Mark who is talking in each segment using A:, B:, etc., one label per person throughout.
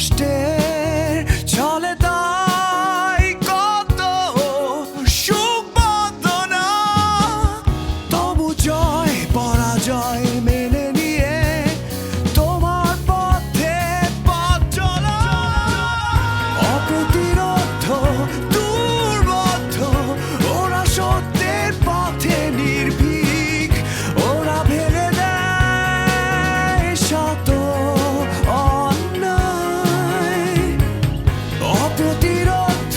A: কষ্টের চলে তাই কত সুখ বন্দনা, তবু জয় পরাজয় মেনে নিয়ে তোমার পথে পথ চলা। অপ্রতিরোধ দুর্বোধ্য ওরা সত্যের পথে নির্ভীক, ওরা ভেঙে দেয় শত অন্যায়। অপ্রতিরোধ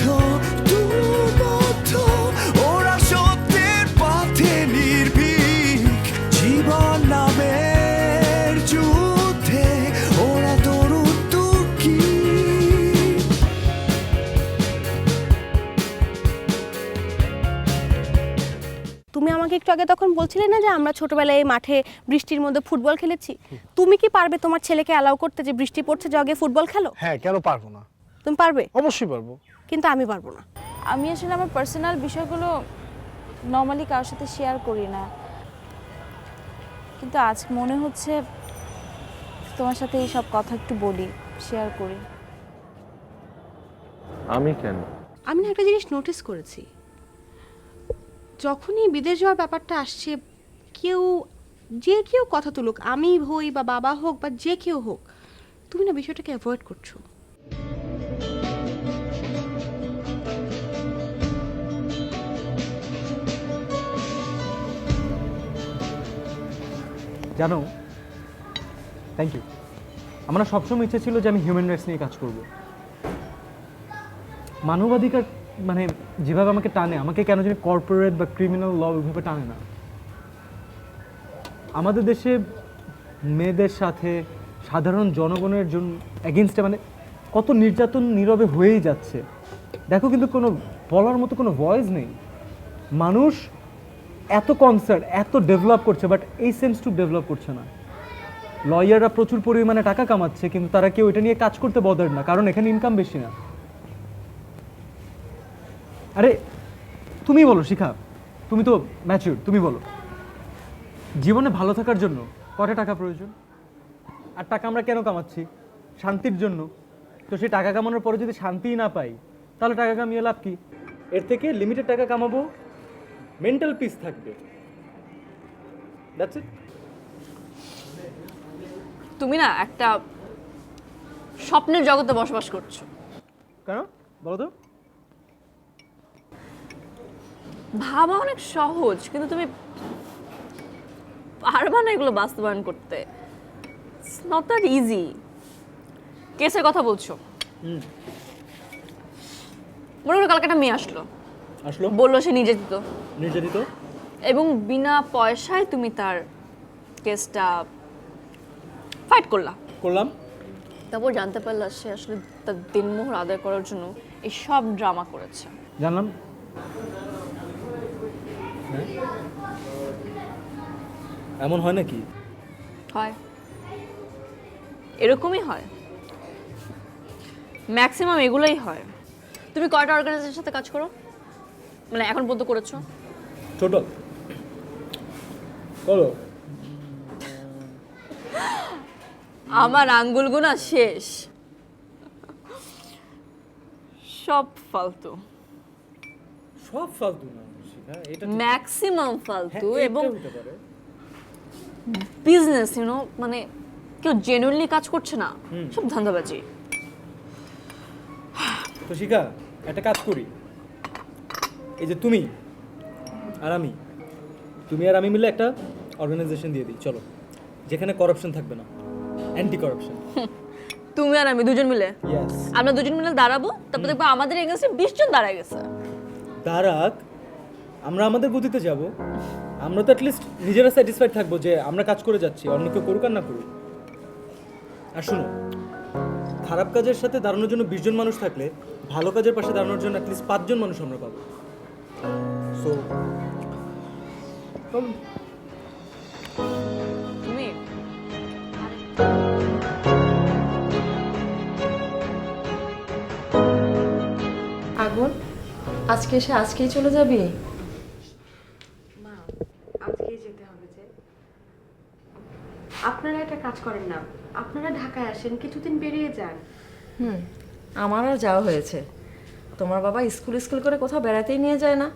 A: দুর্বোধ্য ওরা সত্যের পথে নির্ভীক, জীবন নামের যুদ্ধে ওরা তরুণ তুর্কি।
B: তুমি আমাকে একটু আগে তখন বলছিলে না যে আমরা ছোটবেলায় এই মাঠে বৃষ্টির মধ্যে ফুটবল খেলেছি, তুমি কি পারবে তোমার ছেলেকে অ্যালাউ করতে যে বৃষ্টি পড়ছে জগে ফুটবল খেলো?
C: হ্যাঁ, কেন পারবো না?
B: তুমি পারবে?
C: অবশ্যই পারবো।
B: কিন্তু আমি পারবো না।
D: আমি আসলে আমার পার্সোনাল বিষয়গুলো নর্মালি কারোর সাথে শেয়ার করি না, কিন্তু আজ মনে হচ্ছে তোমার সাথে এই সব কথা একটু বলি, শেয়ার করি।
E: আমি কেন?
B: আমি না একটা জিনিস নোটিস করেছি, যখনই বিদেশ যাওয়ার ব্যাপারটা আসছে যে কেউ কথা তুলুক, আমি হই বা বাবা হোক বা যে কেউ হোক, তুমি না বিষয়টাকে অ্যাভয়েড করছো।
F: জানো, থ্যাংক ইউ। আমার না সবসময় ইচ্ছে ছিল যে আমি হিউম্যান রাইটস নিয়ে কাজ করব। মানবাধিকার মানে যেভাবে আমাকে টানে, আমাকে কেন জানি কর্পোরেট বা ক্রিমিনাল ল ওইভাবে টানে না। আমাদের দেশে মেয়েদের সাথে সাধারণ জনগণের জন্য এগেনস্টে মানে কত নির্যাতন নীরবে হয়েই যাচ্ছে। দেখো, কিন্তু কোনো বলার মতো কোনো ভয়েস নেই। মানুষ এত কনসার্ন, এত ডেভেলপ করছে, বাট এই সেন্সটুক ডেভেলপ করছে না। লয়াররা প্রচুর পরিমাণে টাকা কামাচ্ছে, কিন্তু তারা কেউ এটা নিয়ে কাজ করতে বদার না, কারণ এখানে ইনকাম বেশি না। আরে তুমি বলো শিখা, তুমি তো ম্যাচিউর, তুমি বলো জীবনে ভালো থাকার জন্য কটা টাকা প্রয়োজন? আর টাকা আমরা কেন কামাচ্ছি? শান্তির জন্য। তো সেই টাকা কামানোর পরে যদি শান্তিই না পাই, তাহলে টাকা কামিয়ে লাভ কি? এর থেকে লিমিটেড টাকা কামাবো, মেন্টাল পিস থাকবে। That's it.
G: তুমি না একটা স্বপ্নের জগতে বসবাস করছো।
F: কেন বলো তো?
G: ভাবা অনেক সহজ, কিন্তু তুমি পারবা না এগুলো বাস্তবায়ন করতে। It's not that easy. কেসের কথা বলছো? মনে করো কালকে একটা মেয়ে আসলো, বললো সে নির্যাতিত, এবং বিনা পয়সায় তুমি তার কেসটা ফাইট করলাম। তারপর জানতে পারলা সে আসলে তার দিনমোহর আদায় করার জন্য এই সব ড্রামা করেছে।
F: জানলাম। এমন হয় নাকি?
G: হয়, এরকমই হয়, ম্যাক্সিমাম এগুলোই হয়। তুমি কয়টা অর্গানাইজেশনের সাথে কাজ করো, মানে এখন পর্যন্ত করেছো?
F: ছোট করো।
G: আমার আঙ্গুল গোনা শেষ। সব ফালতু
F: না শিখা, এটা
G: ম্যাক্সিমাম ফালতু।
F: হ্যাঁ,
G: এবং
F: হতে পারে।
G: বিজনেস মানে কেউ জেনুইনলি কাজ করছে না, সব ধান্দাবাজি।
F: তো শিখা, একটা কাজ করি, এই যে তুমি আর আমি মিলে একটা অর্গানাইজেশন দিয়ে দিই, চলো, যেখানে করাপশন থাকবে না, অ্যান্টি করাপশন।
G: তুমি আর আমি দুজন মিলে?
F: ইয়েস।
G: আমরা দুজন মিলে দাঁড়াবো, তারপর দেখবো আমাদের এগেইনস্টে 20 জন দাঁড়ায় গেছে।
F: দাঁড়াক, আমরা আমাদের গতিতে যাব। আমরা তো অ্যাটলিস্ট নিজেরা স্যাটিসফাইড থাকবো যে আমরা কাজ করে যাচ্ছি, অন্য কেউ করুক আর না করুক। আর শুনো, খারাপ কাজের সাথে দাঁড়ানোর জন্য 20 জন মানুষ থাকলে ভালো কাজের পাশে দাঁড়ানোর জন্য অ্যাটলিস্ট 5 জন মানুষ আমরা পাবো। সো
G: তুমি
H: আগুন, আজকে এসে আজকেই চলে যাবি?
B: মা, আজকেই যেতে হবে যে। আপনারা একটা কাজ করেন না, আপনারা ঢাকায় আসেন, কিছুদিন বেরিয়ে যান।
H: আমার আর যাওয়া হয়েছে। তোমার বাবা স্কুল স্কুল করে কোথাও বেড়াতেই নিয়ে যায় না?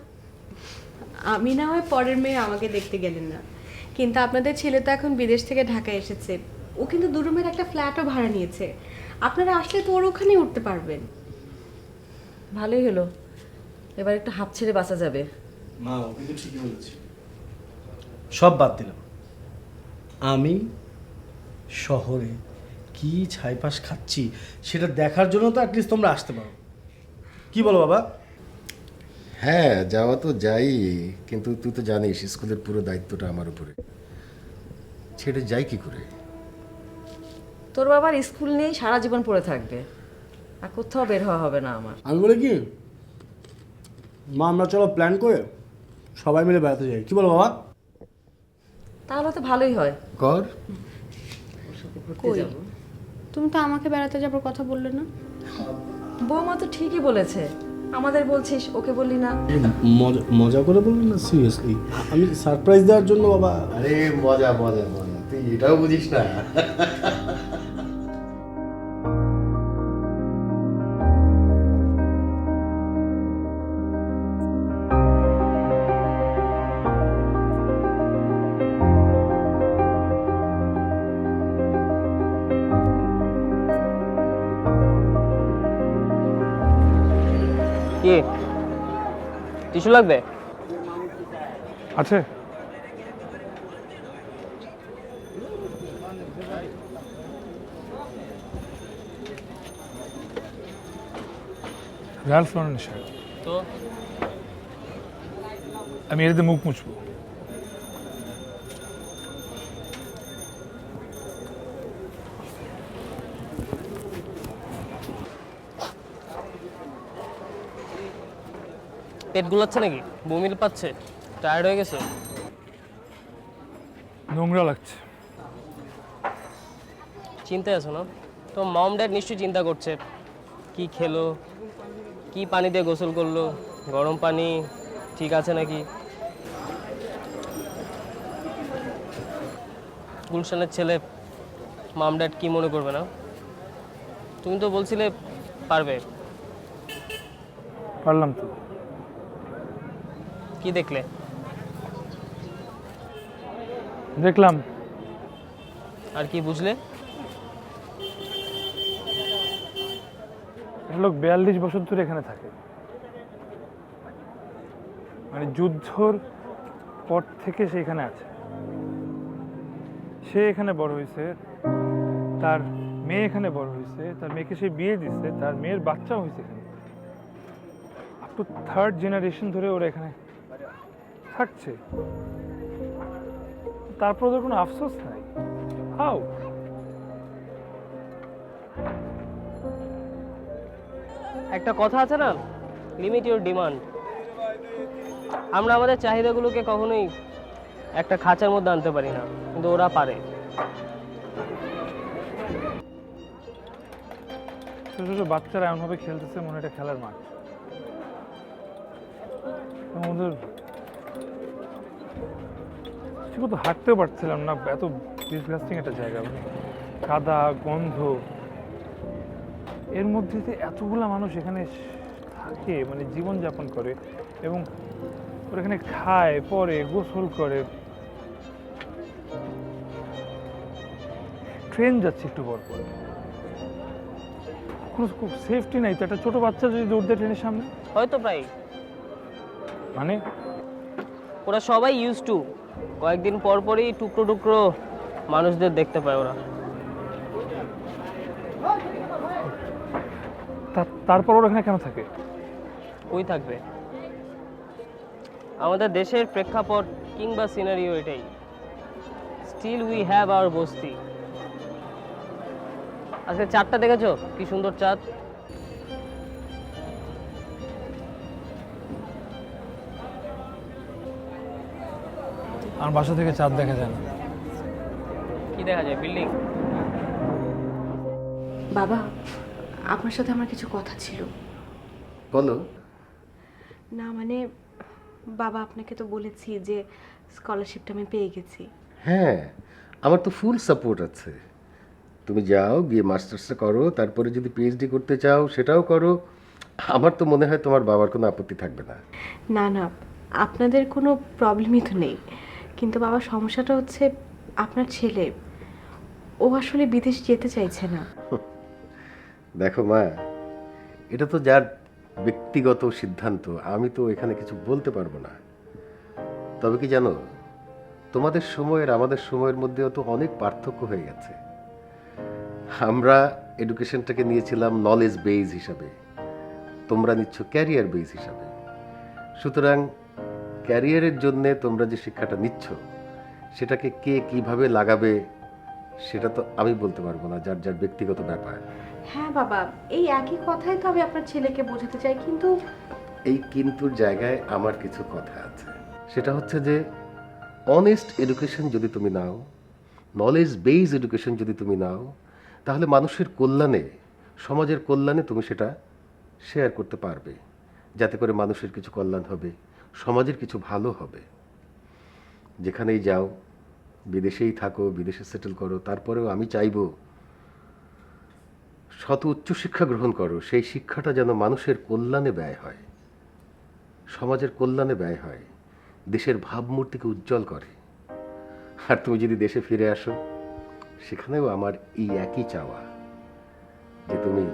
B: আমি না হয় পরের মেয়ে আমাকে দেখতে গেলেন না, কিন্তু আপনাদের ছেলে তো এখন বিদেশ থেকে ঢাকায় এসেছে। ও কিন্তু 2 রুমের একটা ফ্ল্যাটও ভাড়া নিয়েছে। আপনারা আসলে তো ওর ওখানেই উঠতে পারবেন।
H: ভালোই হলো, এবার একটু হাঁপ ছেড়ে বাঁচা যাবে।
C: মা ও কিন্তু ঠিকই বলেছে। সব বাদ দিলাম, আমি শহরে কি ছাইপাশ খাচ্ছি সেটা দেখার জন্য তো অ্যাটলিস্ট তোমরা আসতে পারো। কি বলো বাবা?
E: হ্যাঁ, যাওয়া তো যাই, কিন্তু তুই তো জানিস স্কুলের পুরো দায়িত্বটা আমার উপরে, ছেড়ে যাই কি করে?
H: তোর বাবার স্কুল নিয়েই সারা জীবন পড়ে থাকবে, আর কোথাও বের হওয়া হবে না আমার।
C: আমি বলি কি, মা আমরা চলো প্ল্যান করে সবাই মিলে বেড়াতে যাই, কি বলো বাবা?
H: তাহলে তো ভালোই হয়।
E: কর।
B: কই, তুমি তো আমাকে বেড়াতে যাবার কথা বললে না?
H: বৌমা তো ঠিকই বলেছে, আমাদের বলছিস, ওকে বললি না?
C: মজা করে বললেন না, সিরিয়াসলি আমি সারপ্রাইজ দেওয়ার জন্য বাবা।
E: আরে মজা মজা মজা, তুই এটাও বুঝিস না?
I: কি টিস্যু লাগবে?
F: আছে।
J: র্যালফ লরেনের শার্ট।
I: তো
J: আমি এটাতে মুখ মুছবো।
I: পেট গুলাচ্ছে নাকি? বমিল পাচ্ছে? টায়ার্ড হয়ে গেছে?
J: নোংরা লাগছে।
I: চিন্তায় আছো না? তো মম ড্যাড নিশ্চয়ই চিন্তা করছে কি খেলো, কি পানি দিয়ে গোসল করলো, গরম পানি ঠিক আছে নাকি। গুলশানের ছেলে, মম ড্যাড কি মনে করবে না? তুমি তো বলছিলে পারবে।
J: পারলাম তো।
I: কি দেখলে?
J: দেখলাম।
I: আর কি বুঝলে?
J: একটা লোক 42 বছর ধরে এখানে থাকে, মানে যুদ্ধর পর থেকে সে এখানে আছে। সে এখানে বড় হয়েছে, তার মেয়ে এখানে বড় হয়েছে, তার মেয়েকে সে বিয়ে দিচ্ছে, তার মেয়ের বাচ্চাও হয়েছে এখানে। আপ টু 3rd জেনারেশন ধরে ওরা এখানে থাকছে, তারপর ওদের কোনো আফসোস নাই। হাউ?
I: একটা কথা আছে না, লিমিট ইউর ডিমান্ড। আমরা আমাদের চাহিদাগুলোকে কখনোই একটা খাঁচার মধ্যে আনতে পারি না, কিন্তু ওরা পারে।
J: ছোট ছোট বাচ্চারা এমনভাবে খেলতেছে মনে হয় এটা খেলার মাঠ। এবং ওদের ঠিকমতো হাঁটতেও পারছিলাম না, এত ডিসগাস্টিং একটা জায়গা, মানে কাদা, গন্ধ, এর মধ্যে যে এতগুলা মানুষ এখানে থাকে, মানে জীবনযাপন করে, এবং ওরা এখানে খায়, পরে গোসল করে। ট্রেন যাচ্ছে একটু পর পর, কোনো সেফটি নাই তো। একটা ছোট বাচ্চা যদি দৌড় দেয় ট্রেনের সামনে,
I: হয়তো প্রায়
J: মানে
I: ওরা সবাই ইউজ টু, কয়েকদিন পর পরই টুকরো টুকরো মানুষদের দেখতে পায় ওরা।
J: তারপর ওরা এখানে কেন থাকে?
I: কই থাকবে? আমাদের দেশের প্রেক্ষাপট কিংবা সিনারিও এটাই। স্টিল উই হ্যাভ আওয়ার বস্তি। আজকে চাঁদটা দেখেছো? কি সুন্দর চাঁদ।
J: আমার বাসা থেকে চাঁদ দেখা যায় না।
I: কি দেখা যায়? বিল্ডিং।
B: বাবা, আপনার সাথে আমার কিছু কথা ছিল।
E: বলো।
B: না মানে বাবা, আপনাকে তো বলেছি যে স্কলারশিপটা আমি পেয়ে গেছি।
E: হ্যাঁ, আমার তো ফুল সাপোর্ট আছে। তুমি যাও, গিয়ে মাস্টার্সটা করো, তারপরে যদি পিএইচডি করতে চাও সেটাও করো। আমার তো মনে হয় তোমার বাবার কোনো আপত্তি থাকবে না।
B: না না, আপনাদের কোনো প্রবলেমই তো নেই, কিন্তু বাবা সমস্যাটা হচ্ছে আপনার ছেলে, ও আসলে বিদেশ যেতে চাইছে না।
E: দেখো মা, এটা তো যার ব্যক্তিগত সিদ্ধান্ত, আমি তো এখানে কিছু বলতে পারবো না। তবে কি জানো, তোমাদের সময়ের আমাদের সময়ের মধ্যেও তো অনেক পার্থক্য হয়ে গেছে। আমরা এডুকেশনটাকে নিয়েছিলাম নলেজ বেস হিসাবে, তোমরা নিচ্ছ ক্যারিয়ার বেস হিসাবে। সুতরাং ক্যারিয়ারের জন্যে তোমরা যে শিক্ষাটা নিচ্ছ সেটাকে কে কিভাবে লাগাবে সেটা তো আমি বলতে পারবো না, যার যার ব্যক্তিগত ব্যাপার।
B: হ্যাঁ বাবা, এই একই কথাই তো আমি আপনার ছেলেকে বোঝাতে চাই, কিন্তু
E: এই কিন্তুর জায়গায় আমার কিছু কথা আছে। সেটা হচ্ছে যে অনেস্ট এডুকেশন যদি তুমি নাও, নলেজ বেস এডুকেশন যদি তুমি নাও, তাহলে মানুষের কল্যাণে, সমাজের কল্যাণে তুমি সেটা শেয়ার করতে পারবে, যাতে করে মানুষের কিছু কল্যাণ হবে, সমাজের কিছু ভালো হবে। যেখানেই যাও, বিদেশেই থাকো, বিদেশে সেটেল করো, তারপরেও আমি চাইবো শত উচ্চশিক্ষা গ্রহণ করো, সেই শিক্ষাটা যেন মানুষের কল্যাণে ব্যয় হয়, সমাজের কল্যাণে ব্যয় হয়, দেশের ভাবমূর্তিকে উজ্জ্বল করে। আর তুমি যদি দেশে ফিরে আসো, সেখানেও আমার এই একই চাওয়া যে তুমি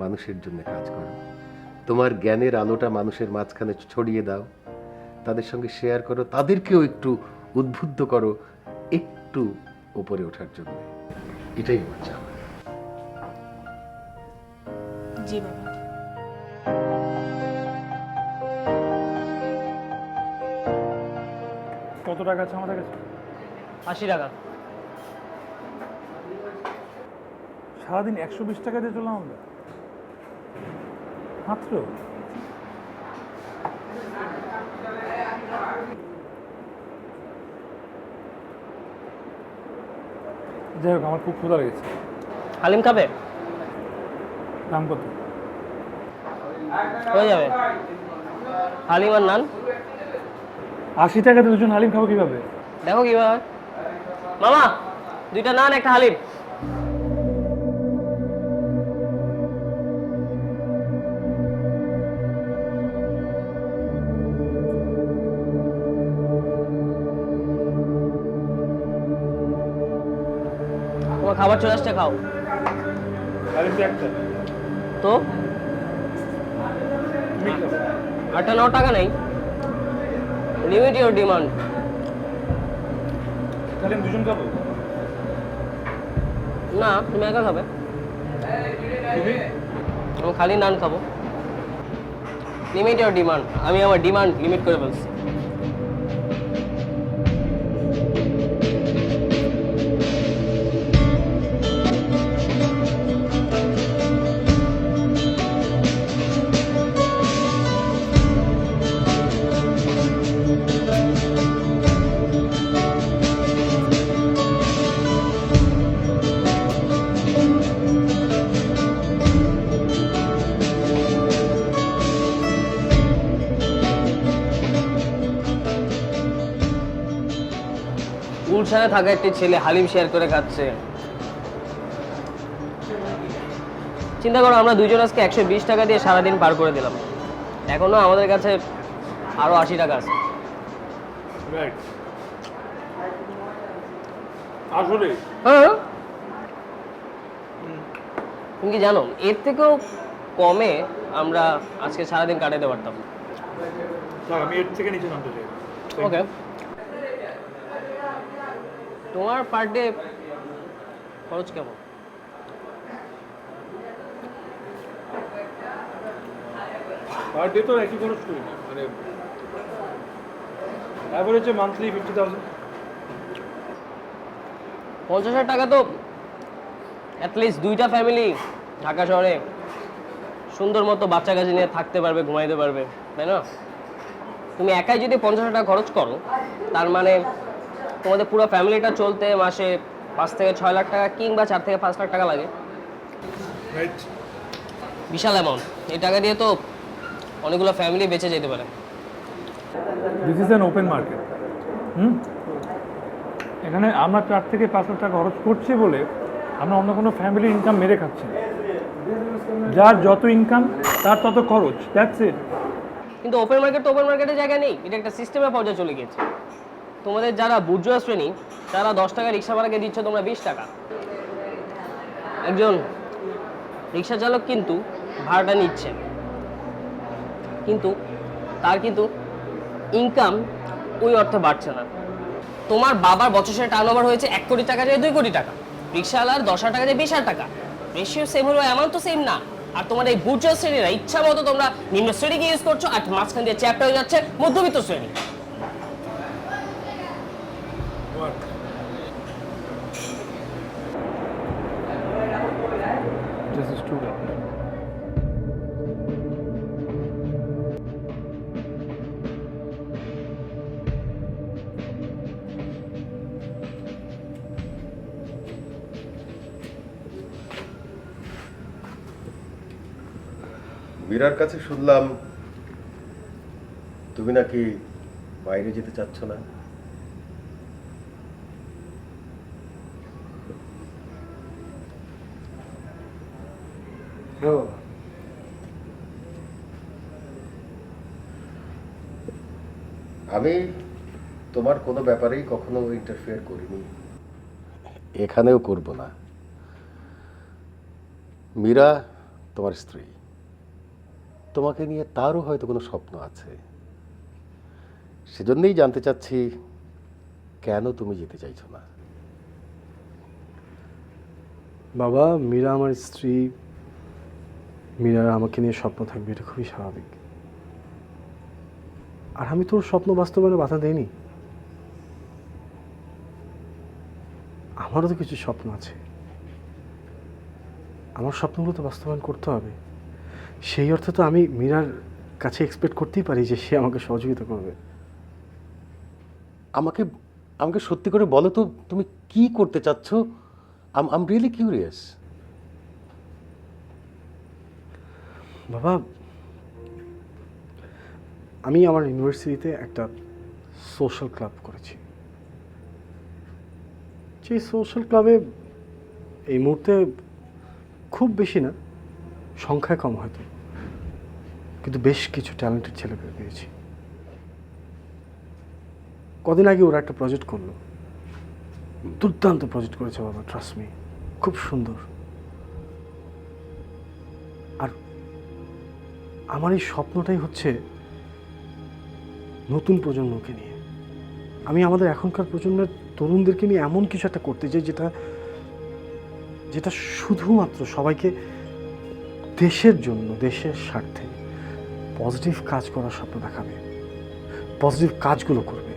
E: মানুষের জন্য কাজ করো, তোমার জ্ঞানের আলোটা মানুষের মাঝখানে ছড়িয়ে দাও, তাদের সঙ্গে শেয়ার করো, তাদেরকেও একটু উদ্বুদ্ধ করো একটু উপরে ওঠার জন্য। এটাই আমার চাওয়া।
B: জি বাবা।
J: কত টাকা আছে আমাদের কাছে?
I: 80 টাকা।
J: সারাদিন 120 টাকা দিয়ে চললাম আমরা মাত্র। যাই হোক, আমার খুব ক্ষুধা লেগেছে।
I: হালিম খাবে?
J: দাম কত?
I: হয়ে যাবে। হালিম আর নান।
J: 80 টাকাতে দুজন হালিম খাবো কিভাবে?
I: দেখো কিভাবে। মামা, 2টা নান, একটা হালিম। তোমার খাবার চলে আসছে, খাও।
J: হালিম তো একটা।
I: তো
J: তুমি খাবো।
I: 8-9 টাকা নেই। Limit your demand.
J: হালিম দুজন খাবো?
I: না, তুমি একা খাবে।
J: তুমি?
I: আমি খালি নান খাবো। Limit your demand. আমি আমার ডিমান্ড লিমিট করে ফেলছি। গুলশানে থাকা একটি ছেলে হালিম শেয়ার করে খাচ্ছে। চিন্তা করো, আমরা দুজন আজকে 120 টাকা দিয়ে সারাদিন পার করে দিলাম। এখনো আমাদের কাছে আরো 80 টাকা আছে।
J: রাইট। আসলে
I: হ্যাঁ, তুমি কি জানো এর থেকেও কমে আমরা আজকে সারাদিন কাটাতে পারতাম।
J: আমি এর থেকে নিচে নামতে চাই।
I: ওকে, তোমার পার ডে খরচ কেমন?
J: পার ডে তো একই খরচ করি না, মানে অ্যাভারেজে মান্থলি 50,000।
I: 50,000 টাকা তো অ্যাটলিস্ট 2টা ফ্যামিলি ঢাকা শহরে সুন্দর মতো বাচ্চা কাছে নিয়ে থাকতে পারবে, ঘুমাইতে পারবে, তাই না? তুমি একাই যদি 50,000 টাকা খরচ করো, তার মানে তোমাদের পুরো ফ্যামিলিটা চলতে মাসে 5 থেকে 6 লাখ টাকা কিংবা 4 থেকে 5 লাখ টাকা লাগে।
J: রাইট।
I: বিশাল অ্যামাউন্ট। এই টাকা দিয়ে তো অনেকগুলো ফ্যামিলি বেঁচে যেতে পারে।
J: This is an open market. এখানে আমরা 4 থেকে 5 লাখ টাকা খরচ করছি বলে আমরা অন্য কোনো ফ্যামিলির ইনকাম মেরে খাচ্ছি না। যার যত ইনকাম তার তত খরচ, দ্যাটস ইট।
I: কিন্তু ওপেন মার্কেট তো ওপেন মার্কেটের জায়গা নেই, এটা একটা সিস্টেমের পর্যায়ে চলে গেছে। তোমাদের যারা বুর্জোয়া শ্রেণী তারা 10 টাকা রিক্সা ভাড়াকে দিচ্ছ তোমরা 20 টাকা। একজন রিক্সা চালক কিন্তু ভাড়াটা নিচ্ছে, কিন্তু তার কিন্তু ইনকাম ওই অর্থে বাড়ছে না। তোমার বাবার বছরের টার্নওভার হয়েছে 1 কোটি টাকা থেকে 2 কোটি টাকা, রিক্সাওয়ালার 10,000 টাকা থেকে 20,000 টাকা। রেশিও সেম হলেও অ্যামাউন্ট তো সেম না। আর তোমার এই বুর্জোয়া শ্রেণীরা ইচ্ছা মতো তোমরা নিম্ন শ্রেণীকে ইউজ করছো, আর মাঝখান দিয়ে চ্যাপ্টা হয়ে যাচ্ছে মধ্যবিত্ত শ্রেণী।
J: This is true.
E: মীরার কাছে শুনলাম তুমি নাকি বাইরে যেতে চাচ্ছ না। আমি তোমার কোনো ব্যাপারেই কখনো ইন্টারফেয়ার করিনি, এখানেও করব না। মীরা তোমার স্ত্রী, তোমাকে নিয়ে তারও হয়তো কোনো স্বপ্ন আছে, সেজন্যই জানতে চাচ্ছি কেন তুমি যেতে চাইছো না।
C: বাবা, মীরা আমার স্ত্রী, মীরার আমাকে নিয়ে স্বপ্ন থাকবে, এটা খুবই স্বাভাবিক। আর আমি তোর স্বপ্ন বাস্তবায়নে বাধা দেইনি। আমারও তো কিছু স্বপ্ন আছে, আমার স্বপ্নগুলো তো বাস্তবায়ন করতে হবে। সেই অর্থে তো আমি মীরার কাছে এক্সপেক্ট করতেই পারি যে সে আমাকে সহযোগিতা করবে।
E: আমাকে আমাকে সত্যি করে বলো তো, তুমি কি করতে চাচ্ছ? I'm really curious.
C: বাবা, আমি আমার ইউনিভার্সিটিতে একটা সোশ্যাল ক্লাব করেছি। যে সোশ্যাল ক্লাবে এই মুহূর্তে খুব বেশি না, সংখ্যায় কম হয়তো, কিন্তু বেশ কিছু ট্যালেন্টেড ছেলেকে পেয়েছি। কদিন আগে ওরা একটা প্রজেক্ট করলো, দুর্দান্ত প্রজেক্ট করেছে বাবা, ট্রাস্ট মি, খুব সুন্দর। আর আমার এই স্বপ্নটাই হচ্ছে নতুন প্রজন্মকে নিয়ে, আমি আমাদের এখনকার প্রজন্মের তরুণদেরকে নিয়ে এমন কিছু একটা করতে চাই যেটা যেটা শুধুমাত্র সবাইকে দেশের জন্য, দেশের স্বার্থে পজিটিভ কাজ করার স্বপ্ন দেখাবে, পজিটিভ কাজগুলো করবে।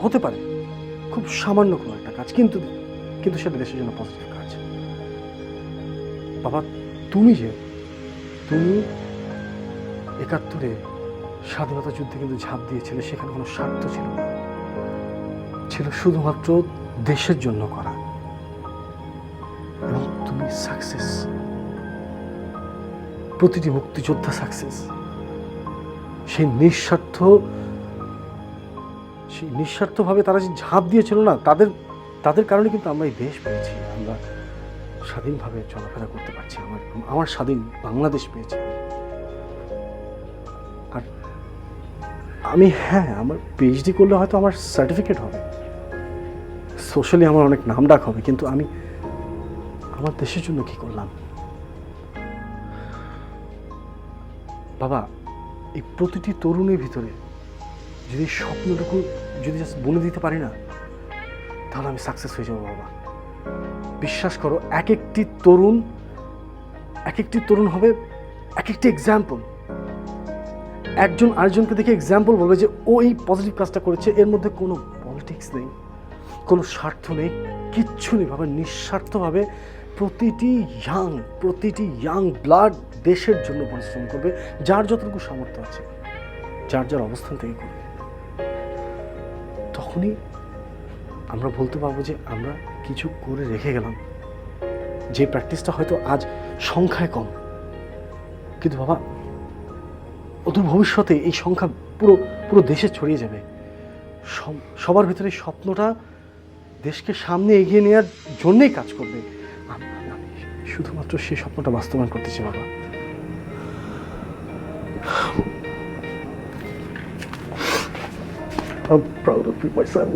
C: হতে পারে খুব সামান্য কোনো একটা কাজ, কিন্তু কিন্তু সেটা দেশের জন্য পজিটিভ কাজ। বাবা, তুমি ৭১ স্বাধীনতা যুদ্ধে কিন্তু ঝাঁপ দিয়েছিলে, সেখানে কোনো স্বার্থ ছিল না, ছিল শুধুমাত্র দেশের জন্য করা। এবং তুমি সাকসেস, প্রতিটি মুক্তিযোদ্ধা সাকসেস। সেই নিঃস্বার্থভাবে তারা যে ঝাঁপ দিয়েছিল না, তাদের কারণে কিন্তু আমরা এই দেশ পেয়েছি, আমরা স্বাধীনভাবে চলাফেরা করতে পারছি, আমার স্বাধীন বাংলাদেশ পেয়েছি। আর আমি, হ্যাঁ, আমার পিএইচডি করলে হয়তো আমার সার্টিফিকেট হবে, সোশ্যালি আমার অনেক নাম ডাক হবে, কিন্তু আমি আমার দেশের জন্য কি করলাম? বাবা, এই প্রতিটি তরুণের ভিতরে যদি স্বপ্নটুকু যদি জাস্ট বলে দিতে পারি না, তাহলে আমি সাকসেস হয়ে যাবো বাবা। বিশ্বাস করো, এক একটি তরুণ হবে এক একটি এক্সাম্পল। একজন আরেকজনকে দেখে এক্সাম্পল বলবে যে ও এই পজিটিভ কাজটা করেছে, এর মধ্যে কোনো পলিটিক্স নেই, কোনো স্বার্থ নেই, কিচ্ছু নেই বাবা। নিঃস্বার্থভাবে প্রতিটি ইয়াং ব্লাড দেশের জন্য পরিশ্রম করবে, যার যতটুকু সামর্থ্য আছে, যার যার অবস্থান থেকে করবে। তখনই আমরা বলতে পারবো যে আমরা কিছু করে রেখে গেলাম। যে প্র্যাকটিসটা হয়তো আজ সংখ্যায় কম, কিন্তু বাবা অদূর ভবিষ্যতে এই সংখ্যা পুরো দেশে ছড়িয়ে যাবে। সবার ভিতরে স্বপ্নটা দেশকে সামনে এগিয়ে নেওয়ার জন্যই কাজ করবে। আমি শুধুমাত্র সেই স্বপ্নটা বাস্তবায়ন করতে চাই বাবা। I'm proud of you, my son.